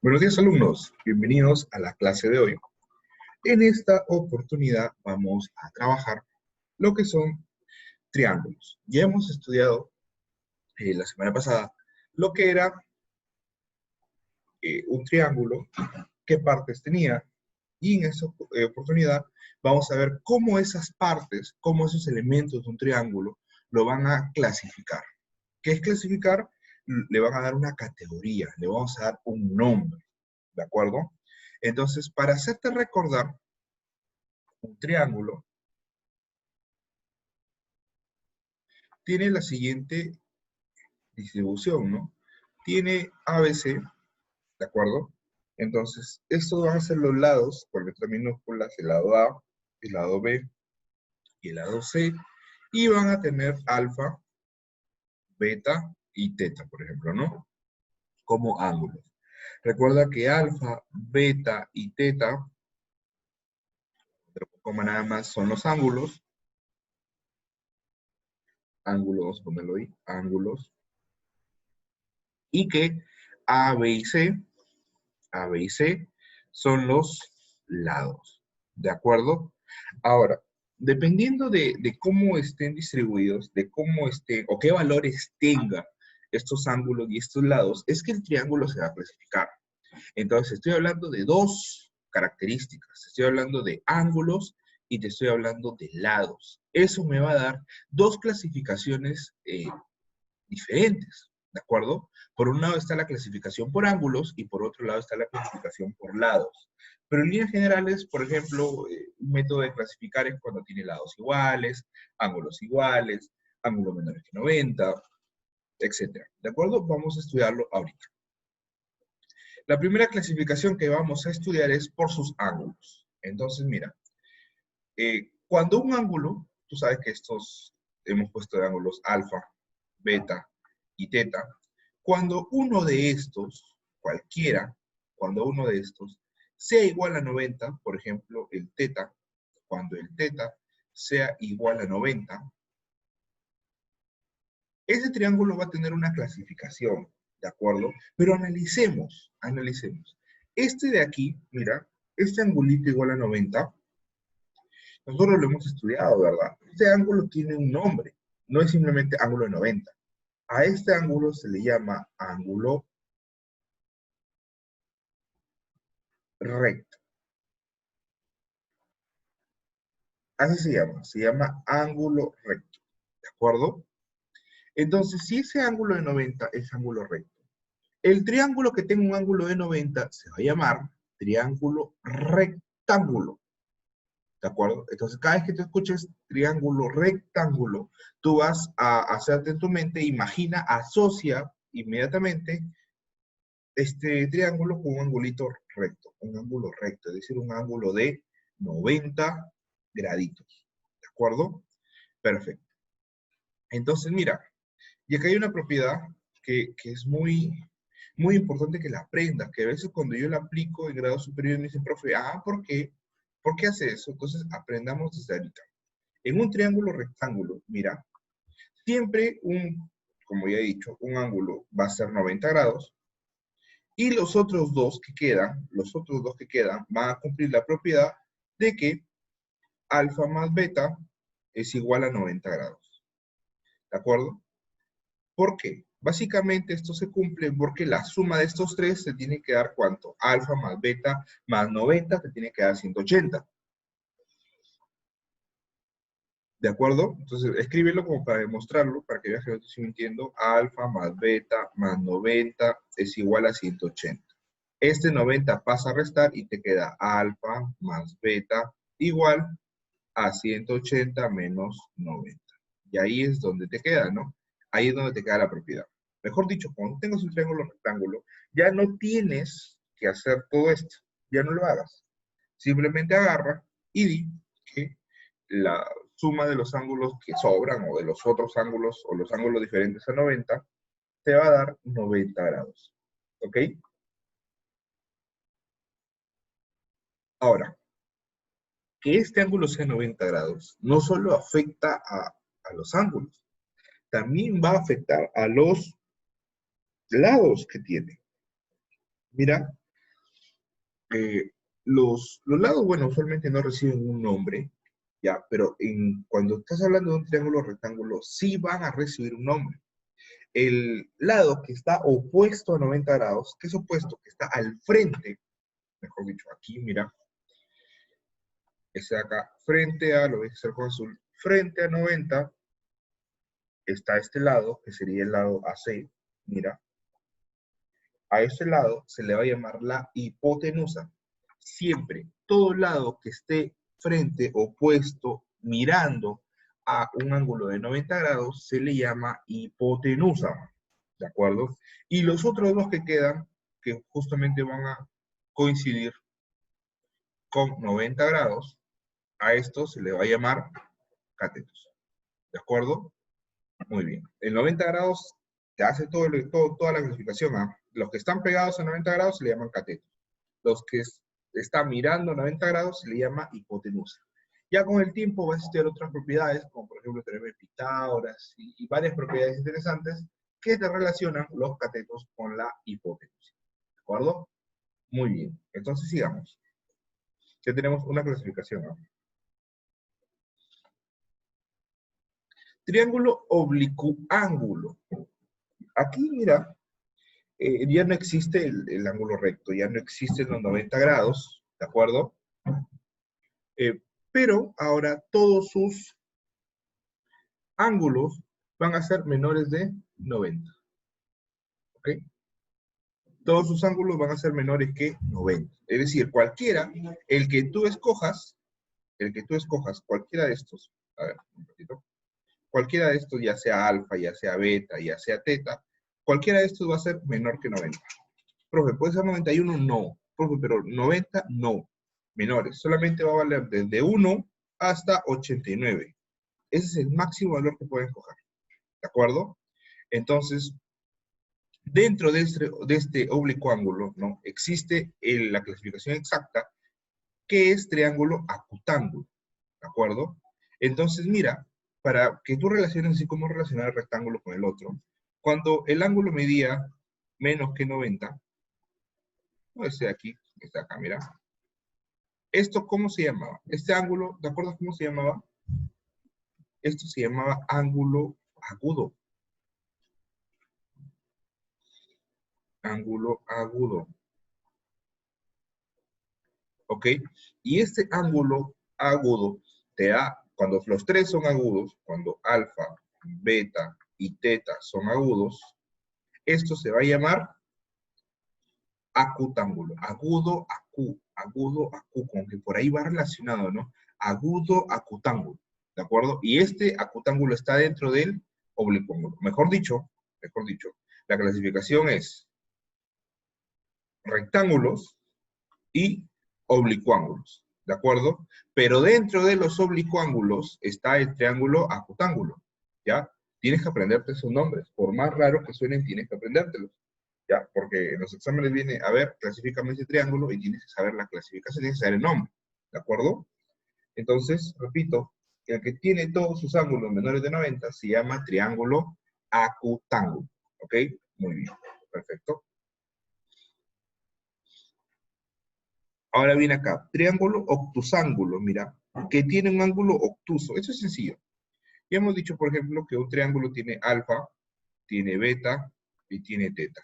Buenos días, alumnos. Bienvenidos a la clase de hoy. En esta oportunidad vamos a trabajar lo que son triángulos. Ya hemos estudiado la semana pasada lo que era un triángulo, qué partes tenía, y en esta oportunidad vamos a ver cómo esas partes, cómo esos elementos de un triángulo lo van a clasificar. ¿Qué es clasificar? Le van a dar una categoría, le vamos a dar un nombre. ¿De acuerdo? Entonces, para hacerte recordar, un triángulo tiene la siguiente distribución, ¿no? Tiene ABC, ¿de acuerdo? Entonces, estos van a ser los lados, por letras minúsculas, el lado A, el lado B y el lado C, y van a tener alfa, beta y teta, por ejemplo, ¿no? Como ángulos. Recuerda que alfa, beta y teta, como nada más son los ángulos, vamos a ponerlo ahí, ángulos, y que A, B y C, A, B y C son los lados, ¿de acuerdo? Ahora, dependiendo de cómo estén distribuidos, de cómo estén, o qué valores tenga estos ángulos y estos lados, es que el triángulo se va a clasificar. Entonces, estoy hablando de dos características. Estoy hablando de ángulos y te estoy hablando de lados. Eso me va a dar dos clasificaciones diferentes, ¿de acuerdo? Por un lado está la clasificación por ángulos y por otro lado está la clasificación por lados. Pero en líneas generales, por ejemplo, un método de clasificar es cuando tiene lados iguales, ángulos menores que 90, etc. ¿De acuerdo? Vamos a estudiarlo ahorita. La primera clasificación que vamos a estudiar es por sus ángulos. Entonces, mira, cuando un ángulo, tú sabes que estos hemos puesto de ángulos alfa, beta y teta, cuando uno de estos, cualquiera, cuando uno de estos sea igual a 90, por ejemplo, el teta, cuando el teta sea igual a 90, ese triángulo va a tener una clasificación, ¿de acuerdo? Pero analicemos. Este de aquí, mira, este angulito igual a 90, nosotros lo hemos estudiado, ¿verdad? Este ángulo tiene un nombre, no es simplemente ángulo de 90. A este ángulo se le llama ángulo recto. Así se llama ángulo recto, ¿de acuerdo? Entonces, si ese ángulo de 90 es ángulo recto, el triángulo que tenga un ángulo de 90 se va a llamar triángulo rectángulo, ¿de acuerdo? Entonces, cada vez que te escuches triángulo rectángulo, tú vas a hacerte en tu mente, imagina, asocia inmediatamente este triángulo con un angulito recto, un ángulo recto, es decir, un ángulo de 90 graditos, ¿de acuerdo? Perfecto. Entonces, mira, y acá hay una propiedad que es muy importante que la aprendas, que a veces cuando yo la aplico en grado superior me dicen, profe, ¿por qué? ¿Por qué hace eso? Entonces, aprendamos desde ahorita. En un triángulo rectángulo, mira, siempre como ya he dicho, un ángulo va a ser 90 grados, y los otros dos que quedan, van a cumplir la propiedad de que alfa más beta es igual a 90 grados. ¿De acuerdo? ¿Por qué? Básicamente esto se cumple porque la suma de estos tres se tiene que dar ¿cuánto? Alfa más beta más 90 te tiene que dar 180. ¿De acuerdo? Entonces escríbelo como para demostrarlo, para que veas que lo estoy mintiendo. Alfa más beta más 90 es igual a 180. Este 90 pasa a restar y te queda alfa más beta igual a 180 menos 90. Y ahí es donde te queda, ¿no? Ahí es donde te queda la propiedad. Mejor dicho, cuando tengas un triángulo rectángulo, ya no tienes que hacer todo esto. Ya no lo hagas. Simplemente agarra y di que la suma de los ángulos que sobran o de los otros ángulos o los ángulos diferentes a 90 te va a dar 90 grados. ¿Ok? Ahora, que este ángulo sea 90 grados no solo afecta a los ángulos, también va a afectar a los lados que tiene. Mira, los lados, bueno, usualmente no reciben un nombre, ya, pero cuando estás hablando de un triángulo rectángulo, sí van a recibir un nombre. El lado que está opuesto a 90 grados, que es opuesto, que está al frente, mejor dicho, aquí, mira, este de acá, frente a, lo voy a hacer con azul, frente a 90, está este lado, que sería el lado AC, mira, a ese lado se le va a llamar la hipotenusa. Siempre, todo lado que esté frente, opuesto, mirando a un ángulo de 90 grados, se le llama hipotenusa, ¿de acuerdo? Y los otros dos que quedan, que justamente van a coincidir con 90 grados, a esto se le va a llamar catetos, ¿de acuerdo? Muy bien. El 90 grados te hace toda la clasificación. ¿Ah? Los que están pegados a 90 grados se le llaman catetos. Los que están mirando a 90 grados se le llama hipotenusa. Ya con el tiempo vas a estudiar otras propiedades, como por ejemplo el teorema de Pitágoras y varias propiedades interesantes que te relacionan los catetos con la hipotenusa. ¿De acuerdo? Muy bien. Entonces sigamos. Ya tenemos una clasificación. ¿No? Triángulo oblicuángulo. Aquí, mira, ya no existe el ángulo recto, ya no existen los 90 grados, ¿de acuerdo? Pero ahora todos sus ángulos van a ser menores de 90, ¿ok? Todos sus ángulos van a ser menores que 90. Es decir, cualquiera, el que tú escojas, cualquiera de estos, a ver, un ratito, cualquiera de estos, ya sea alfa, ya sea beta, ya sea teta, cualquiera de estos va a ser menor que 90. Profe, ¿puede ser 91? No. Profe, pero 90, no. Menores. Solamente va a valer desde 1 hasta 89. Ese es el máximo valor que pueden coger. ¿De acuerdo? Entonces, dentro de este oblicuo ángulo, ¿no? Existe la clasificación exacta, que es triángulo acutángulo. ¿De acuerdo? Entonces, mira, para que tú relaciones así como relacionar el rectángulo con el otro, cuando el ángulo medía menos que 90, este de aquí, este de acá, mira. ¿Esto cómo se llamaba? Este ángulo, ¿de acuerdo cómo se llamaba? Esto se llamaba ángulo agudo. Ángulo agudo. ¿Ok? Y este ángulo agudo te da, cuando los tres son agudos, cuando alfa, beta y teta son agudos, esto se va a llamar acutángulo. Agudo, acu, como que por ahí va relacionado, ¿no? Agudo, acutángulo. ¿De acuerdo? Y este acutángulo está dentro del oblicuángulo. Mejor dicho, la clasificación es rectángulos y oblicuángulos, ¿de acuerdo? Pero dentro de los oblicuángulos está el triángulo acutángulo, ¿ya? Tienes que aprenderte esos nombres. Por más raros que suenen, tienes que aprendértelos, ¿ya? Porque en los exámenes viene, a ver, clasifícame ese triángulo y tienes que saber la clasificación, tienes que saber el nombre, ¿de acuerdo? Entonces, repito, el que tiene todos sus ángulos menores de 90 se llama triángulo acutángulo. ¿Ok? Muy bien. Perfecto. Ahora viene acá. Triángulo obtusángulo, mira, que tiene un ángulo obtuso. Eso es sencillo. Ya hemos dicho, por ejemplo, que un triángulo tiene alfa, tiene beta y tiene teta.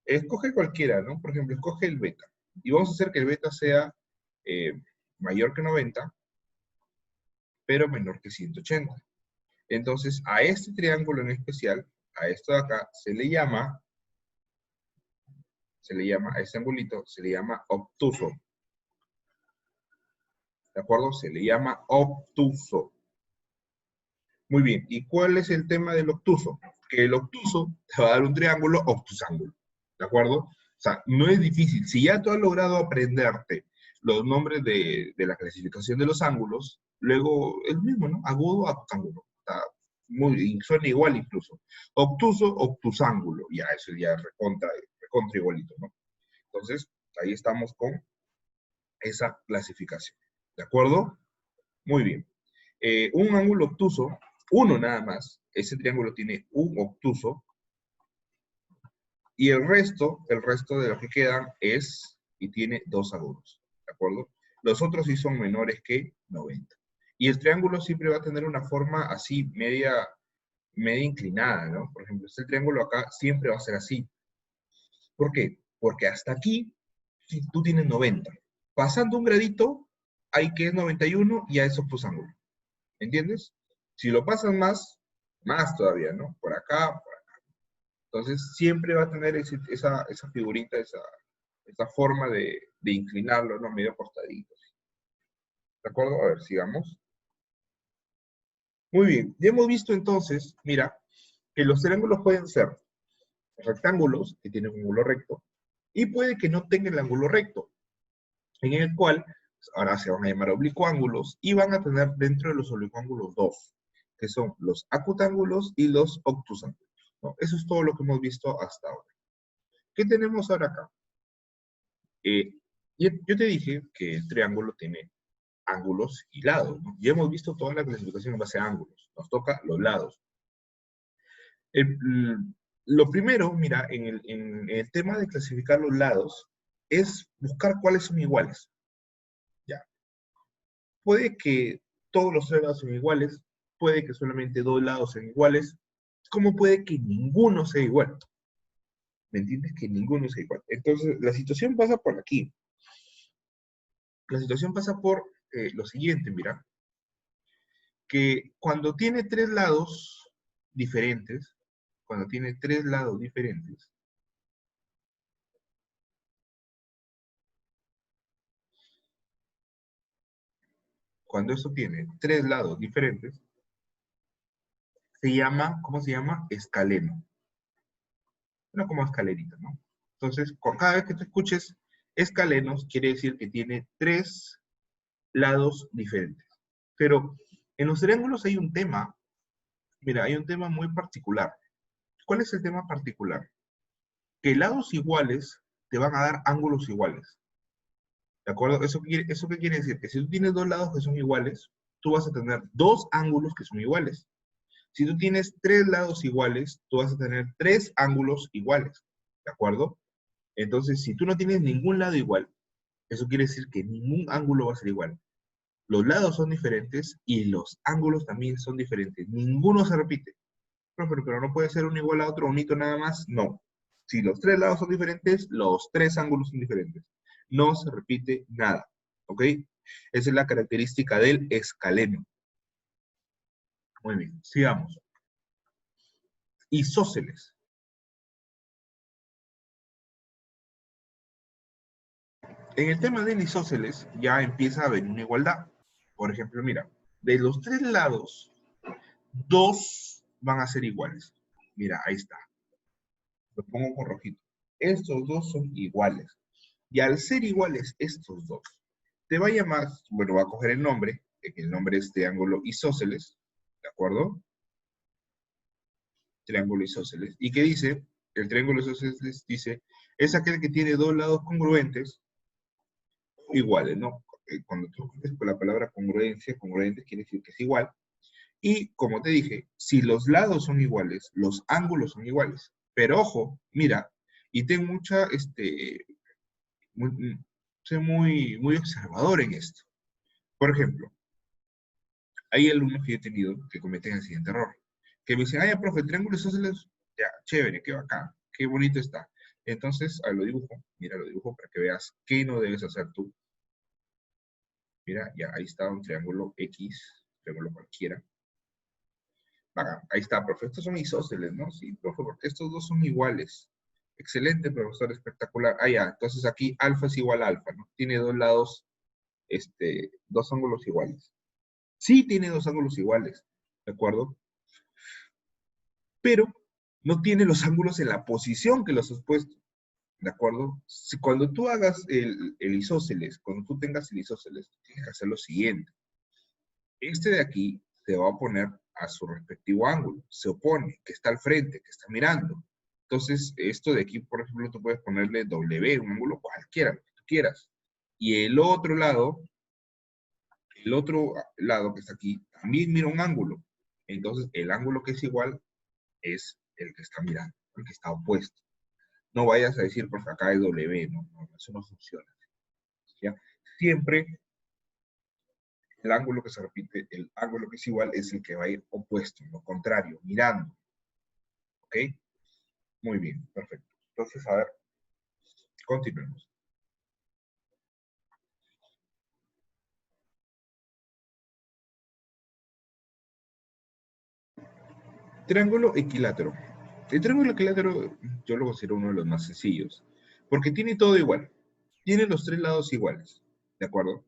Escoge cualquiera, ¿no? Por ejemplo, escoge el beta. Y vamos a hacer que el beta sea mayor que 90, pero menor que 180. Entonces, a este triángulo en especial, a esto de acá, se le llama, a este angulito, se le llama obtuso. ¿De acuerdo? Se le llama obtuso. Muy bien, ¿y cuál es el tema del obtuso? Que el obtuso te va a dar un triángulo obtusángulo. ¿De acuerdo? O sea, no es difícil. Si ya tú has logrado aprenderte los nombres de la clasificación de los ángulos, luego es mismo, ¿no? Agudo, acutángulo. Suena igual incluso. Obtuso, obtusángulo. Ya, eso ya es recontra igualito, ¿no? Entonces, ahí estamos con esa clasificación. ¿De acuerdo? Muy bien. Un ángulo obtuso, uno nada más, ese triángulo tiene un obtuso, y el resto de lo que quedan es y tiene 2 ángulos, ¿de acuerdo? Los otros sí son menores que 90. Y el triángulo siempre va a tener una forma así, media inclinada, ¿no? Por ejemplo, este triángulo acá siempre va a ser así. ¿Por qué? Porque hasta aquí si tú tienes 90. Pasando un gradito, hay que es 91 y a eso pues ángulo. ¿Entiendes? Si lo pasas más todavía, ¿no? Por acá, por acá. Entonces siempre va a tener esa figurita, esa forma de inclinarlo, ¿no? Medio cortadito. ¿De acuerdo? A ver, sigamos. Muy bien, ya hemos visto entonces, mira, que los triángulos pueden ser rectángulos que tienen un ángulo recto y puede que no tengan el ángulo recto, en el cual ahora se van a llamar oblicuángulos y van a tener dentro de los oblicuángulos dos, que son los acutángulos y los obtusángulos, ¿no? Eso es todo lo que hemos visto hasta ahora. ¿Qué tenemos ahora acá? Yo te dije que el triángulo tiene ángulos y lados, ¿no? Ya hemos visto toda la clasificación en base a ángulos. Nos toca los lados. Lo primero, mira, en el tema de clasificar los lados, es buscar cuáles son iguales. Ya. Puede que todos los tres lados sean iguales, puede que solamente dos lados sean iguales, como puede que ninguno sea igual. ¿Me entiendes? Que ninguno sea igual. Entonces, la situación pasa por aquí. La situación pasa por lo siguiente, mira, que cuando tiene tres lados diferentes, cuando eso tiene tres lados diferentes, se llama, ¿cómo se llama? Escaleno. Una como escalerita, ¿no? Entonces, cada vez que tú escuches escalenos, quiere decir que tiene tres lados diferentes. Pero en los triángulos hay un tema, mira, hay un tema muy particular. ¿Cuál es el tema particular? Que lados iguales te van a dar ángulos iguales. ¿De acuerdo? ¿Eso qué quiere decir? Que si tú tienes dos lados que son iguales, tú vas a tener dos ángulos que son iguales. Si tú tienes tres lados iguales, tú vas a tener tres ángulos iguales. ¿De acuerdo? Entonces, si tú no tienes ningún lado igual, eso quiere decir que ningún ángulo va a ser igual. Los lados son diferentes y los ángulos también son diferentes. Ninguno se repite. Pero no puede ser uno igual a otro, un hito nada más. No. Si los tres lados son diferentes, los tres ángulos son diferentes. No se repite nada. ¿Ok? Esa es la característica del escaleno. Muy bien, sigamos. Isósceles. En el tema del isósceles ya empieza a haber una igualdad. Por ejemplo, mira, de los tres lados, dos van a ser iguales. Mira, ahí está. Lo pongo con rojito. Estos dos son iguales. Y al ser iguales estos dos, te va a llamar, bueno, va a coger el nombre, que el nombre es triángulo isósceles, ¿de acuerdo? Triángulo isósceles. ¿Y qué dice? El triángulo isósceles dice, es aquel que tiene dos lados congruentes iguales, ¿no? Cuando tú escribes con la palabra congruencia, congruente quiere decir que es igual. Y como te dije, si los lados son iguales, los ángulos son iguales. Pero ojo, mira, y ten mucha, sé muy observador en esto. Por ejemplo, hay alumnos que yo he tenido que cometen el siguiente error. Que me dicen, ay, profe, el triángulo isósceles, ya, chévere, qué bacán, qué bonito está. Entonces, lo dibujo, mira, lo dibujo para que veas qué no debes hacer tú. Mira, ya, ahí está un triángulo X, triángulo cualquiera. Bacán, ahí está, profe, estos son isósceles, ¿no? Sí, profe, porque estos dos son iguales. Excelente, profesor, espectacular. Ah, ya, entonces aquí alfa es igual a alfa, ¿no? Tiene dos lados, dos ángulos iguales. Sí tiene dos ángulos iguales, ¿de acuerdo? Pero no tiene los ángulos en la posición que los has puesto, ¿de acuerdo? Cuando tú hagas el isósceles, cuando tú tengas el isósceles, tienes que hacer lo siguiente. Este de aquí se va a poner a su respectivo ángulo, se opone, que está al frente, que está mirando. Entonces, esto de aquí, por ejemplo, tú puedes ponerle W, un ángulo cualquiera, lo que tú quieras. Y el otro lado que está aquí, también mira un ángulo. Entonces, el ángulo que es igual es el que está mirando, el que está opuesto. No vayas a decir, porque acá es W, no, eso no funciona. ¿Ya? Siempre el ángulo que se repite, el ángulo que es igual, es el que va a ir opuesto, lo contrario, mirando. ¿Ok? Muy bien, perfecto. Entonces, a ver, continuemos. Triángulo equilátero. El triángulo equilátero yo lo considero uno de los más sencillos, porque tiene todo igual. Tiene los tres lados iguales, ¿de acuerdo?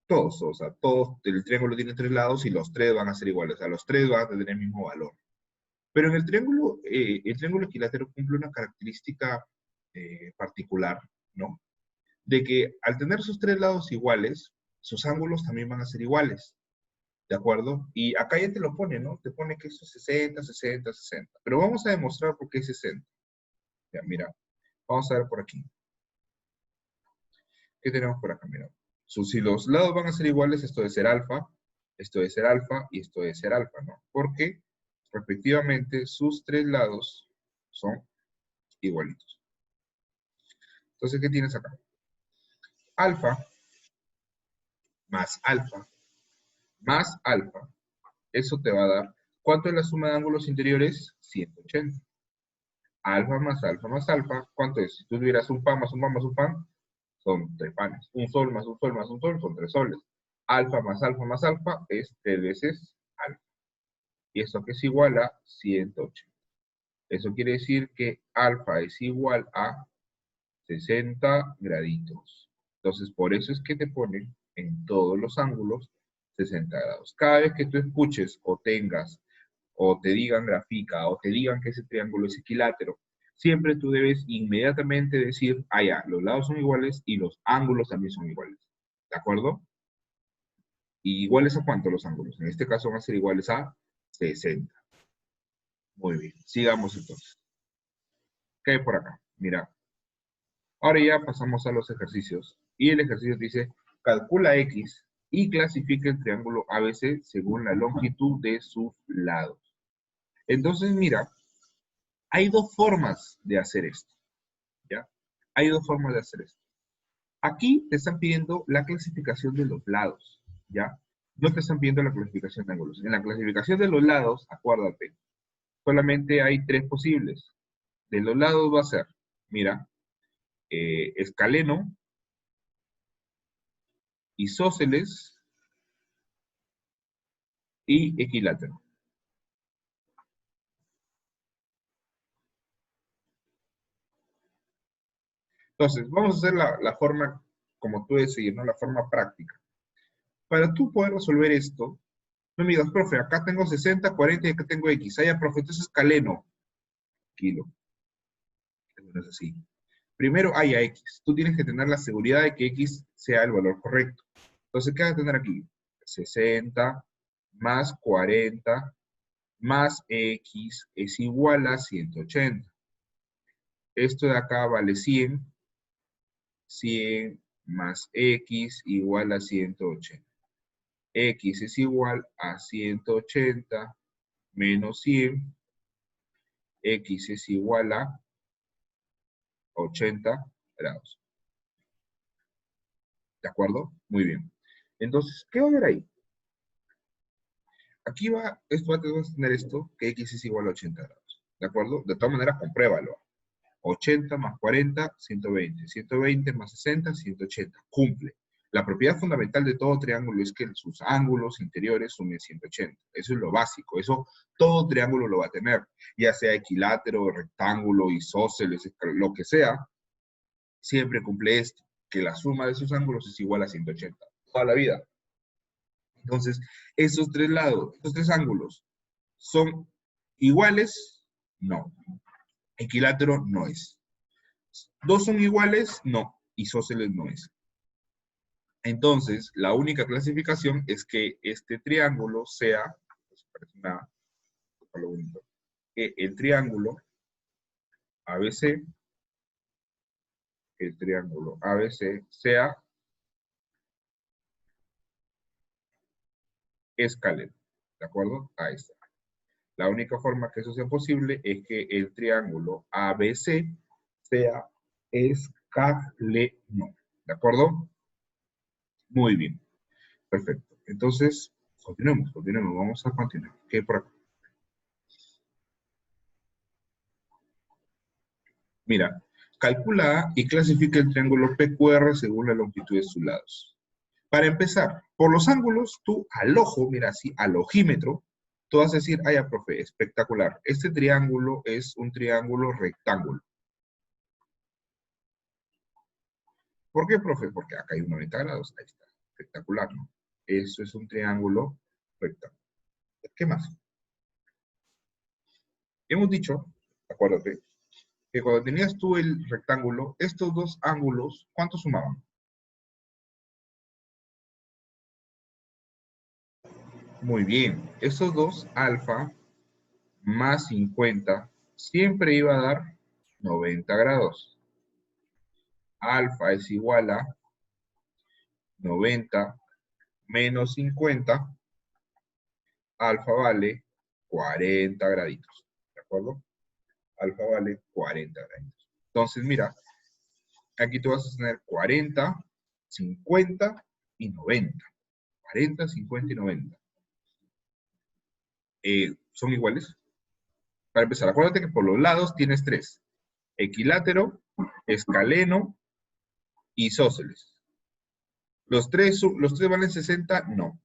Todos, o sea, todos, el triángulo tiene tres lados y los tres van a ser iguales, o sea, los tres van a tener el mismo valor. Pero en el triángulo equilátero cumple una característica particular, ¿no? De que al tener sus tres lados iguales, sus ángulos también van a ser iguales, ¿de acuerdo? Y acá ya te lo pone, ¿no? Te pone que esto es 60, 60, 60. Pero vamos a demostrar por qué es 60. Ya, mira, vamos a ver por aquí. ¿Qué tenemos por acá? Mira, si los lados van a ser iguales, esto debe ser alfa, esto debe ser alfa y esto debe ser alfa, ¿no? Porque, respectivamente, sus tres lados son igualitos. Entonces, ¿qué tienes acá? Alfa más alfa, eso te va a dar, ¿cuánto es la suma de ángulos interiores? 180. Alfa más alfa, ¿cuánto es? Si tú tuvieras un pan más un pan más un pan, son tres panes. Un sol más un sol más un sol son tres soles. Alfa más alfa es tres veces alfa. Y eso que es igual a 180. Eso quiere decir que alfa es igual a 60 graditos. Entonces, por eso es que te ponen en todos los ángulos 60 grados. Cada vez que tú escuches o tengas, o te digan grafica, o te digan que ese triángulo es equilátero, siempre tú debes inmediatamente decir, ah, ya, los lados son iguales y los ángulos también son iguales. ¿De acuerdo? ¿Y iguales a cuánto los ángulos? En este caso van a ser iguales a 60. Muy bien, sigamos entonces. ¿Qué hay por acá? Mira, ahora ya pasamos a los ejercicios. Y el ejercicio dice, calcula X y clasifica el triángulo ABC según la longitud de sus lados. Entonces, mira, hay dos formas de hacer esto, ¿ya? Hay dos formas de hacer esto. Aquí te están pidiendo la clasificación de los lados, ¿ya? No te están pidiendo la clasificación de ángulos. En la clasificación de los lados, acuérdate, solamente hay tres posibles. De los lados va a ser, mira, escaleno, isósceles y equilátero. Entonces, vamos a hacer la forma como tú decides, ¿no? La forma práctica. Para tú poder resolver esto, no me digas, profe, acá tengo 60, 40 y acá tengo X. Ah, ya, profe, entonces escaleno. Kilo. Eso no es así. Primero haya X. Tú tienes que tener la seguridad de que X sea el valor correcto. Entonces, ¿qué vas a tener aquí? 60 más 40 más X es igual a 180. Esto de acá vale 100. 100 más X igual a 180. X es igual a 180 menos 100. X es igual a 80 grados. ¿De acuerdo? Muy bien. Entonces, ¿qué va a haber ahí? Aquí va, esto va a tener esto, que X es igual a 80 grados. ¿De acuerdo? De todas maneras, compruébalo. 80 más 40, 120. 120 más 60, 180. Cumple. La propiedad fundamental de todo triángulo es que sus ángulos interiores sumen 180. Eso es lo básico. Eso todo triángulo lo va a tener. Ya sea equilátero, rectángulo, isósceles, lo que sea, siempre cumple esto, que la suma de sus ángulos es igual a 180. Toda la vida. Entonces, esos tres lados, esos tres ángulos, ¿son iguales? No. Equilátero no es. ¿Dos son iguales? No. Isósceles no es. Entonces, la única clasificación es que este triángulo sea, pues parece lo bonito, que el triángulo ABC, sea escaleno. ¿De acuerdo? Ahí está. La única forma que eso sea posible es que el triángulo ABC sea escaleno. ¿De acuerdo? Muy bien. Perfecto. Entonces, continuemos. Vamos a continuar. ¿Qué por acá? Mira, calcula y clasifica el triángulo PQR según la longitud de sus lados. Para empezar, por los ángulos, tú al ojo, mira así, al ojímetro, tú vas a decir, ay, profe, espectacular. Este triángulo es un triángulo rectángulo. ¿Por qué, profe? Porque acá hay un 90 grados. Ahí está. Espectacular, ¿no? Eso es un triángulo rectángulo. ¿Qué más? Hemos dicho, acuérdate, que cuando tenías tú el rectángulo, estos dos ángulos, ¿cuánto sumaban? Muy bien. Estos dos, alfa más 50, siempre iba a dar 90 grados. Alfa es igual a 90 menos 50, alfa vale 40 graditos, ¿de acuerdo? Alfa vale 40 graditos. Entonces, mira, aquí tú vas a tener 40, 50 y 90. 40, 50 y 90. ¿Son iguales? Para empezar, acuérdate que por los lados tienes tres. Equilátero, escaleno, isósceles. ¿Los tres valen 60? No.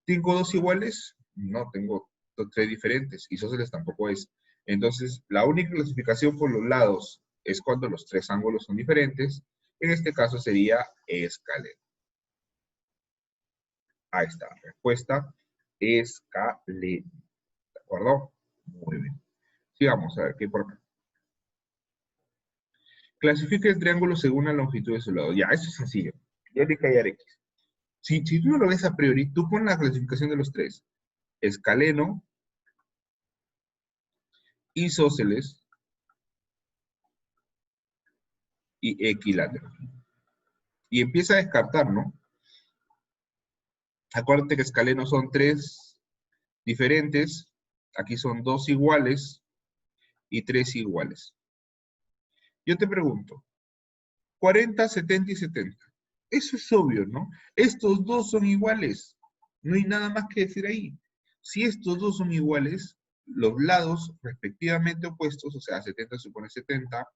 ¿Tengo dos iguales? No, tengo tres diferentes. Isósceles tampoco es. Entonces, la única clasificación por los lados es cuando los tres ángulos son diferentes. En este caso sería escaleno. Ahí está. Respuesta, escaleno. ¿De acuerdo? Muy bien. Sigamos a ver qué hay por acá. Clasifica el triángulo según la longitud de su lado. Ya, eso es sencillo. Y hay que hallar X. Si tú no lo ves a priori, tú pon la clasificación de los tres. Escaleno, isósceles y equilátero. Y empieza a descartar, ¿no? Acuérdate que escaleno son tres diferentes, aquí son dos iguales y tres iguales. Yo te pregunto, 40, 70 y 70. Eso es obvio, ¿no? Estos dos son iguales. No hay nada más que decir ahí. Si estos dos son iguales, los lados respectivamente opuestos, o sea, 70 se pone 70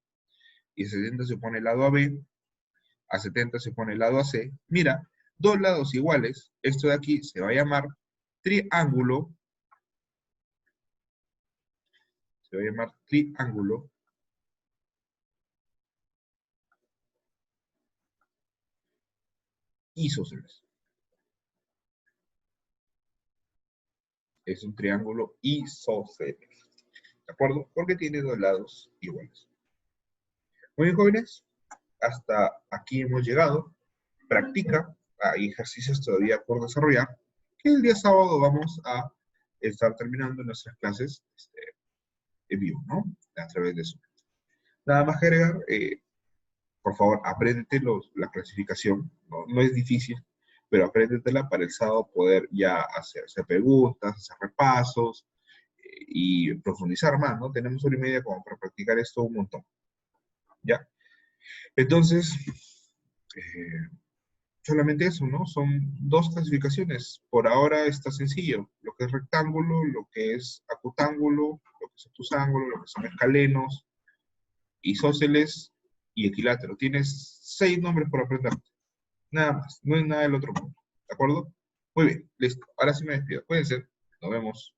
y 70 se pone el lado AB, a 70 se pone el lado AC. Mira, dos lados iguales, esto de aquí se va a llamar triángulo, isósceles. Es un triángulo isósceles. ¿De acuerdo? Porque tiene dos lados iguales. Muy bien, jóvenes. Hasta aquí hemos llegado. Practica. Hay ejercicios todavía por desarrollar. Que el día sábado vamos a estar terminando nuestras clases en vivo, ¿no? A través de Zoom. Nada más que agregar. Por favor, apréndete la clasificación. No es difícil, pero apréndetela para el sábado poder ya hacer preguntas, hacer repasos y profundizar más, ¿no? Tenemos 1 hora y media como para practicar esto un montón. ¿Ya? Entonces, solamente eso, ¿no? Son dos clasificaciones. Por ahora está sencillo. Lo que es rectángulo, lo que es acutángulo, lo que es obtusángulo, lo que son escalenos, isósceles y equilátero. Tienes 6 nombres por aprender. Nada más. No es nada del otro mundo. ¿De acuerdo? Muy bien. Listo. Ahora sí me despido. Cuídense. Nos vemos.